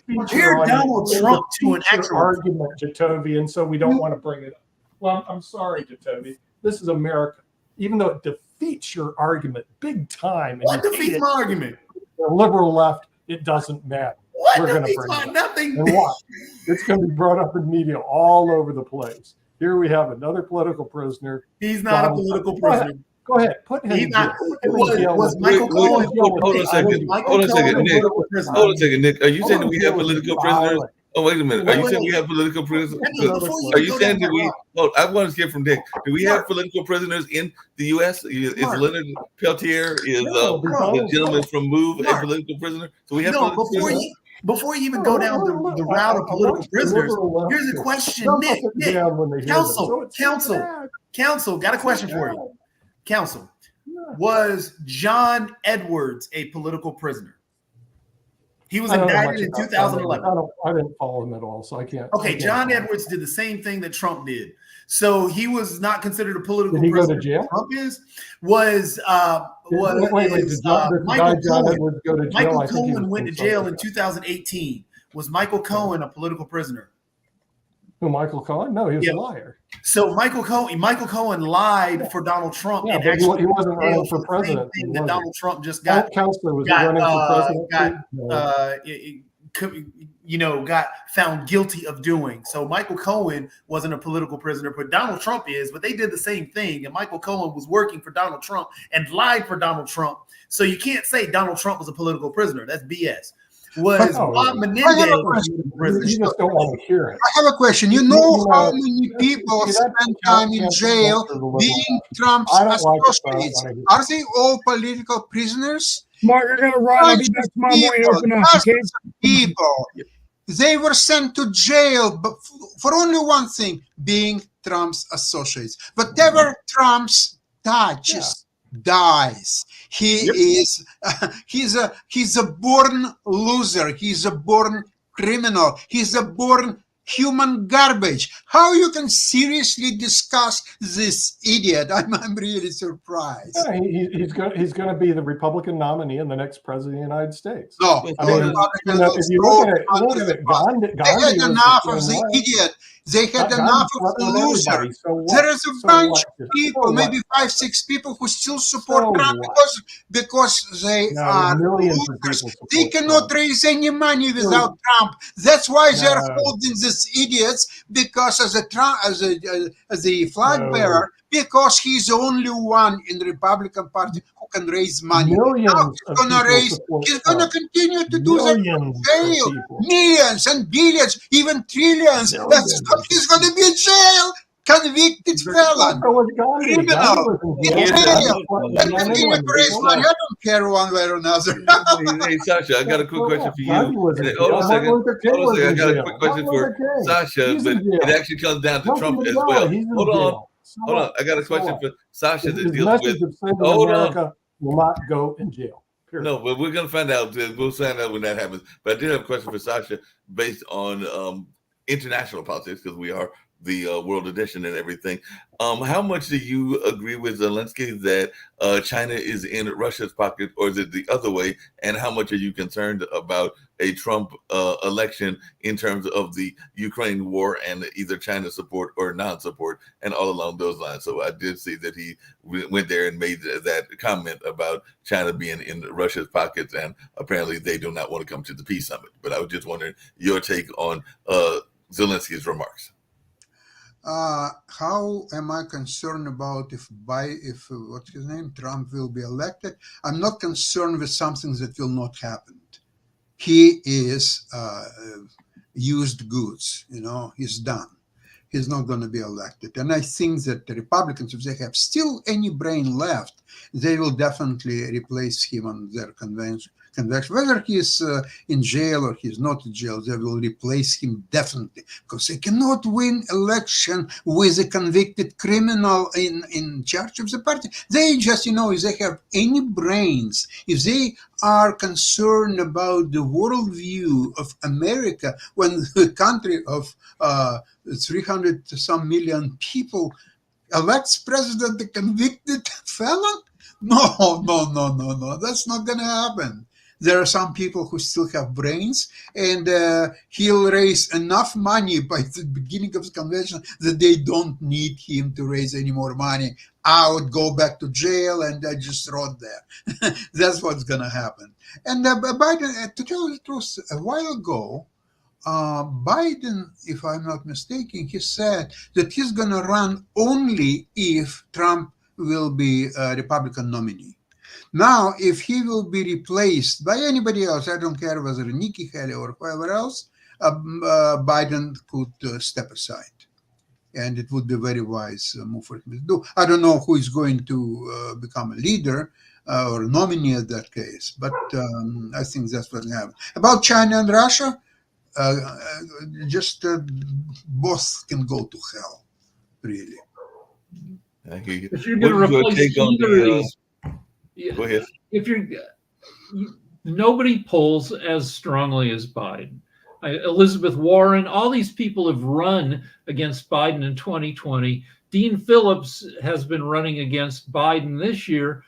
Compare Donald Trump to an actual argument, Jacoby, and so we don't want to bring it up. Well, I'm sorry, Jacoby. This is America. Even though it defeats your argument big time. What defeats my argument? The liberal left, it doesn't matter. What defeats my nothing? And watch. It's going to be brought up in media all over the place. Here we have another political prisoner. He's not a political prisoner. Go ahead. Put him in jail. Was Michael Cohen? Hold on a second. Hold on a second, Nick. Hold on a second, Nick. Are you saying that we have political prisoners? Oh, wait a minute. Are you saying we have political prisoners? Are you saying that we? Oh, I want to hear from Dick. Do we have political prisoners in the U.S.? Is Leonard Peltier, is the gentleman from MOVE a political prisoner? So we have political prisoners. Before you even go down the route of political prisoners, here's a question, Nick. Counsel, got a question for you. Counsel, was John Edwards a political prisoner? He was indicted in 2011. I didn't follow him at all, so I can't. Okay, John Edwards did the same thing that Trump did. So he was not considered a political prisoner. Did he go to jail? Trump is. Michael Cohen went to jail in 2018. Was Michael Cohen a political prisoner? Who, Michael Cohen? No, he was a liar. So Michael Cohen lied for Donald Trump. Yeah, but he wasn't running for president. That Donald Trump just got. Counselor was running for president. Got found guilty of doing. So Michael Cohen wasn't a political prisoner, but Donald Trump is. But they did the same thing, and Michael Cohen was working for Donald Trump and lied for Donald Trump. So you can't say Donald Trump was a political prisoner. That's BS. Bob Menendez. You just don't want to hear it. I have a question. You know how many people spend time in jail being Trump's associates? Are they all political prisoners? Mark, I'm going to run. I'll be back tomorrow morning. Open up, okay? People. They were sent to jail for only one thing, being Trump's associates. Whatever Trump's touches dies. He's a born loser. He's a born criminal. He's a born human garbage. How you can seriously discuss this idiot? I'm really surprised. Yeah, he's going to be the Republican nominee in the next president of the United States. No, if you look at it, Gandhi enough of the idiot. They had God enough of slept the with loser. everybody. So what? There is a So bunch what? of people, So maybe what? 5-6 people who still support So Trump what? because they No, are millions of losers. people They support cannot Trump. raise any money So, without Trump. That's why they're no, holding these idiots because as the flag no. bearer, because he's the only one in the Republican Party who can raise money. Now Millions of he's gonna people raise. support He's gonna Trump. continue to do that. Millions of Jail, people. millions and billions, even trillions. That's Millions what of he's going to be in jail. Convicted felon, So was Gandhi. Gandhi criminal, was in in jail. Here's Gandhi jail. was And in continue jail. to raise money. I don't care one way or another. Hey, Sasha, I got a quick question for you. Gandhi was in Hold jail. on a Martin second. Luther King Hold on a was second. I in got a jail. quick question Martin for Luther King. Sasha, He's but in jail. it actually comes down to Nelson Trump as Mandela, well. he's in Hold on. jail. So Hold on. what? I got a So question what? for Sasha that His deals message with. of saving Hold on. America will not go in jail. Period. No, but we're gonna find out. We'll find out when that happens. But I did have a question for Sasha based on international politics because we are the world edition and everything. How much do you agree with Zelensky that China is in Russia's pocket, or is it the other way? And how much are you concerned about a Trump election in terms of the Ukraine war and either China support or non-support and all along those lines? So I did see that he went there and made that comment about China being in Russia's pockets, and apparently they do not want to come to the peace summit. But I was just wondering your take on Zelensky's remarks. How am I concerned about if what's his name, Trump will be elected? I'm not concerned with something that will not happen. He is used goods, he's done. He's not going to be elected. And I think that the Republicans, if they have still any brain left, they will definitely replace him on their convention. Whether he's in jail or he's not in jail, they will replace him definitely, because they cannot win election with a convicted criminal in charge of the party. They just, if they have any brains, if they are concerned about the worldview of America, when the country of 300 some million people elects president a convicted felon? No. That's not going to happen. There are some people who still have brains, and he'll raise enough money by the beginning of the convention that they don't need him to raise any more money. I would go back to jail and I just rot there. That's what's going to happen. And Biden, to tell you the truth, a while ago, Biden, if I'm not mistaken, he said that he's going to run only if Trump will be a Republican nominee. Now, if he will be replaced by anybody else, I don't care whether Nikki Haley or whoever else, Biden could step aside. And it would be a very wise move for him to do. I don't know who is going to become a leader or nominee in that case, but I think that's what will happen. About China and Russia, both can go to hell, really. I hear you. If you're going to What's your replace take on either of the, these, Go ahead. if nobody polls as strongly as Biden. Elizabeth Warren, all these people have run against Biden in 2020. Dean Phillips has been running against Biden this year.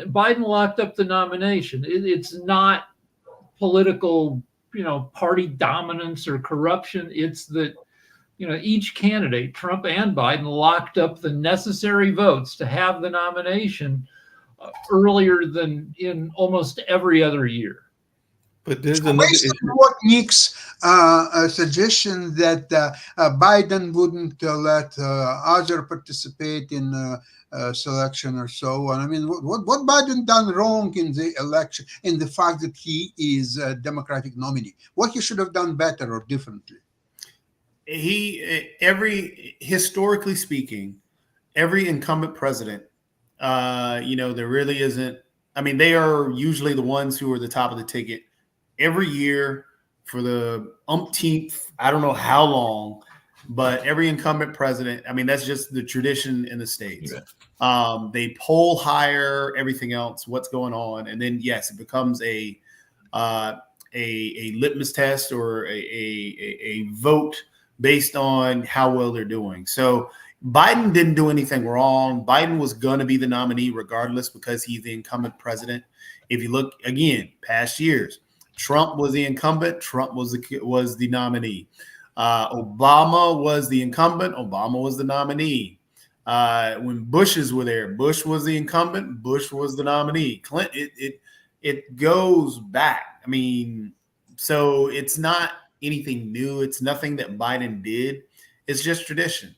Biden locked up the nomination. It's not political, party dominance or corruption. It's that, each candidate, Trump and Biden, locked up the necessary votes to have the nomination earlier than in almost every other year. But there's another issue. What Nick's suggestion that Biden wouldn't let other participate in selection or so on. I mean, what Biden done wrong in the election, in the fact that he is a Democratic nominee? What he should have done better or differently? Historically speaking, every incumbent president, there really isn't. I mean, they are usually the ones who are the top of the ticket every year for the umpteenth, I don't know how long, but every incumbent president, I mean, that's just the tradition in the States. Yeah. They poll higher, everything else, what's going on. And then, yes, it becomes a litmus test or a vote based on how well they're doing. So Biden didn't do anything wrong. Biden was going to be the nominee regardless because he's the incumbent president. If you look, again, past years, Trump was the incumbent. Trump was the nominee. Obama was the incumbent. Obama was the nominee. When Bushes were there, Bush was the incumbent. Bush was the nominee. Clinton. It goes back. I mean, so it's not anything new. It's nothing that Biden did. It's just tradition.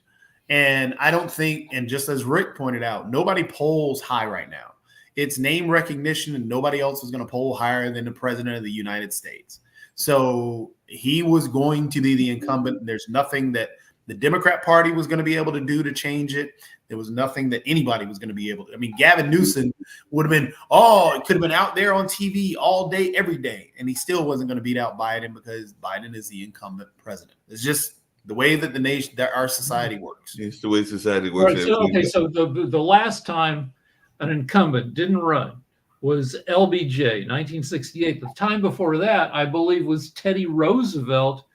And I don't think, and just as Rick pointed out, nobody polls high right now. It's name recognition, and nobody else is going to poll higher than the president of the United States. So he was going to be the incumbent. There's nothing that the Democrat Party was going to be able to do to change it. There was nothing that anybody was going to be able to. I mean, Gavin Newsom would have been, it could have been out there on TV all day, every day, and he still wasn't going to beat out Biden because Biden is the incumbent president. It's just the way that our society works. It's the way society works. Right, so the last time an incumbent didn't run was LBJ, 1968. The time before that, I believe, was Teddy Roosevelt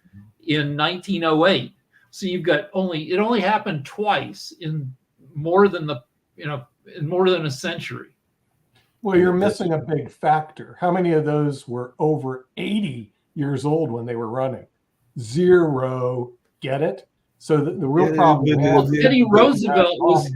in 1908. So you've got it only happened twice in more than a century. Well, you're missing a big factor. How many of those were over 80 years old when they were running? Zero. Get it? So the real problem is Teddy Roosevelt was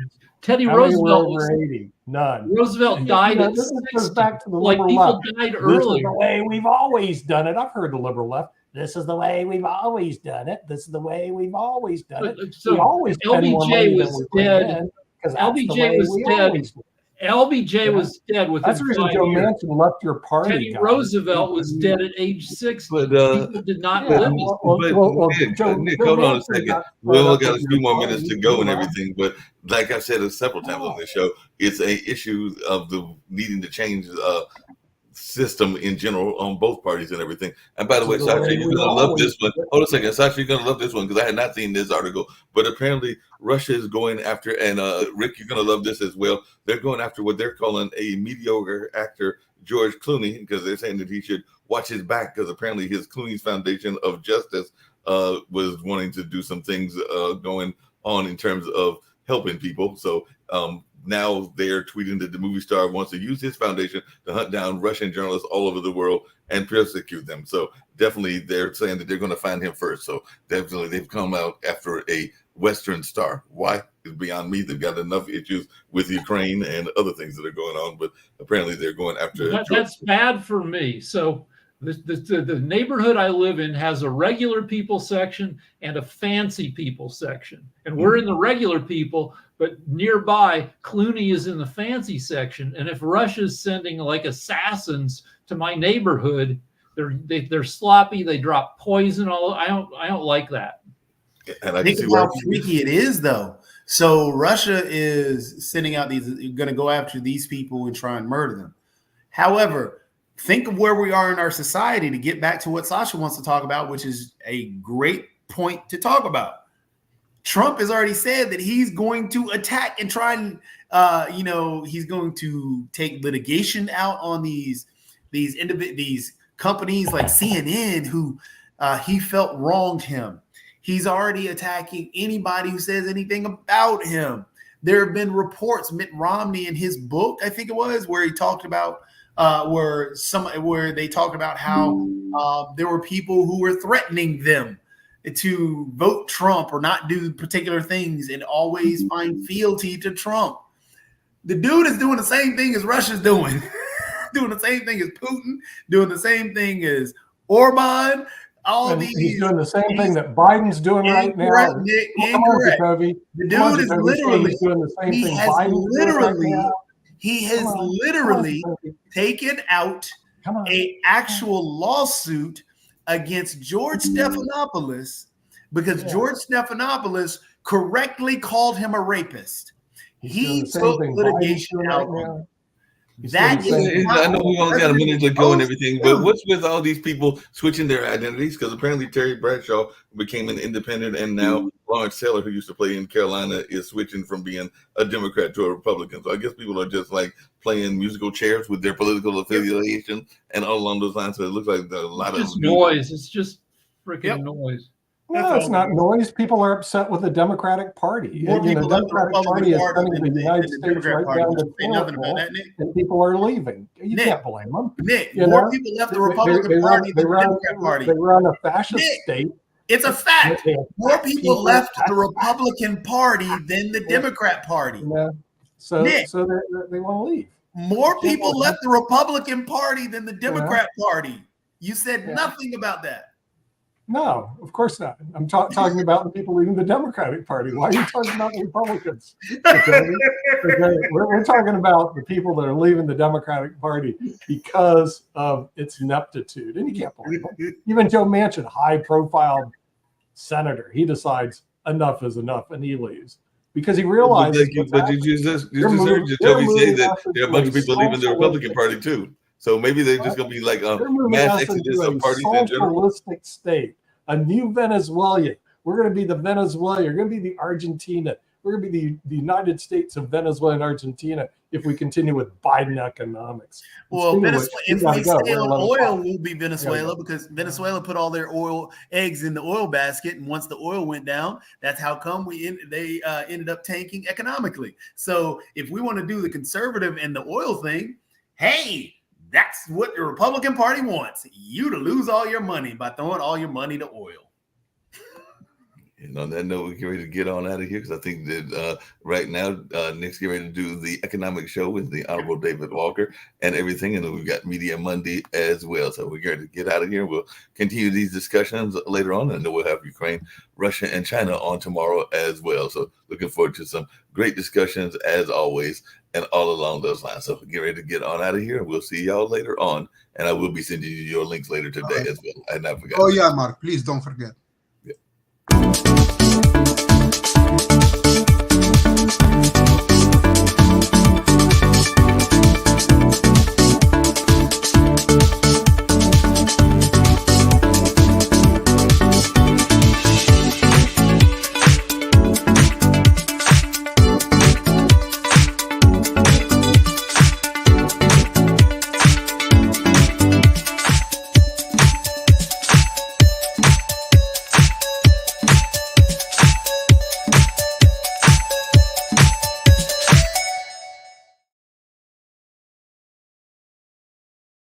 80. None. Roosevelt died at this 60. goes back to the Like liberal people left. died This is earlier. the way we've always done it. I've heard the liberal left. This is the way we've always done it. This is the way we've always done it. So we always spend more money LBJ than was we bring dead. in, 'cause that's the LBJ way was we dead. always do it. LBJ was dead within That's the reason 5 Joe years. Manchin left your party. Teddy guys. Roosevelt was dead at age 60. But People did not Yeah, live. Nick, Joe hold on a Manchin second. got We only fed got up a with few your more party. minutes to go and You everything. But like I've said several times on this show, it's a issue of the needing to change system in general on both parties and everything. And by the way, Sasha, you're gonna love this one. Hold on a second, Sasha, you're gonna love this one because I had not seen this article. But apparently, Russia is going after, and Rick, you're gonna love this as well. They're going after what they're calling a mediocre actor, George Clooney, because they're saying that he should watch his back because apparently his Clooney's Foundation of Justice was wanting to do some things going on in terms of helping people. So now they're tweeting that the movie star wants to use his foundation to hunt down Russian journalists all over the world and persecute them. So definitely they're saying that they're going to find him first. So definitely they've come out after a Western star. Why is beyond me. They've got enough issues with Ukraine and other things that are going on, but apparently they're going after. That's bad for me. So the neighborhood I live in has a regular people section and a fancy people section. And we're in the regular people, but nearby Clooney is in the fancy section. And if Russia's sending like assassins to my neighborhood, they're sloppy, they drop poison. I don't like that. And I Think can see how why. freaky it is, though. So Russia is sending out going to go after these people and try and murder them. However, think of where we are in our society to get back to what Sasha wants to talk about, which is a great point to talk about. Trump has already said that he's going to attack and try and, he's going to take litigation out on these companies like CNN who he felt wronged him. He's already attacking anybody who says anything about him. There have been reports, Mitt Romney in his book, I think it was, where he talked about where they talked about how there were people who were threatening them to vote Trump or not do particular things and always find fealty to Trump. The dude is doing the same thing as Russia's doing, doing the same thing as Putin, doing the same thing as Orban. He's doing the same thing that Biden's doing right now. Incorrect. The dude is literally doing the same thing Biden's doing right now. He has literally taken out an actual lawsuit against George Stephanopoulos because George Stephanopoulos correctly called him a rapist. He took litigation out on him. I know we only got a minute to go and everything, but what's with all these people switching their identities? Because apparently Terry Bradshaw became an independent, and now Lawrence Taylor, who used to play in Carolina, is switching from being a Democrat to a Republican. So I guess people are just like playing musical chairs with their political affiliation and all along those lines. So it looks like a lot of noise. It's just freaking noise. No, it's not noise. People are upset with the Democratic Party. More people the left the Democratic Party is Republican sending the United States right down to nothing about that, Nick. and people are leaving. You can't blame them. Nick, more people left the Republican Party than the Democrat Party. They run a fascist state. It's a fact. More people left the Republican Party than the Democrat Party. So Nick, so they want to leave. more people left the Republican Party than the Democrat Party. You said nothing about that. No, of course not. I'm talking about the people leaving the Democratic Party. Why are you talking about the Republicans? Okay? We're talking about the people that are leaving the Democratic Party because of its ineptitude. And you can't believe it. Even Joe Manchin, high-profile senator, he decides enough is enough, and he leaves. Because he realizes. But did you just heard Jacoby say that there are a bunch of people leaving the Republican Party too? So maybe they're just going to be like mass exodus of parties in general. Socialistic state, a new Venezuela. We're going to be the Venezuela. You're going to be the Argentina. We're going to be the United States of Venezuela and Argentina if we continue with Biden economics. Well, Venezuela, if we stay on oil, we'll be Venezuela because Venezuela put all their oil eggs in the oil basket, and once the oil went down, that's how come they ended up tanking economically. So if we want to do the conservative and the oil thing, hey, that's what the Republican Party wants, you to lose all your money by throwing all your money to oil. And on that note, we get ready to get on out of here because I think that right now Nick's getting ready to do the economic show with the Honorable David Walker and everything. And then we've got Media Monday as well. So we're going to get out of here. We'll continue these discussions later on. And then we'll have Ukraine, Russia, and China on tomorrow as well. So looking forward to some great discussions as always and all along those lines. So get ready to get on out of here. And we'll see y'all later on. And I will be sending you your links later today as well. I forgot. Oh, yeah, Mark, please don't forget.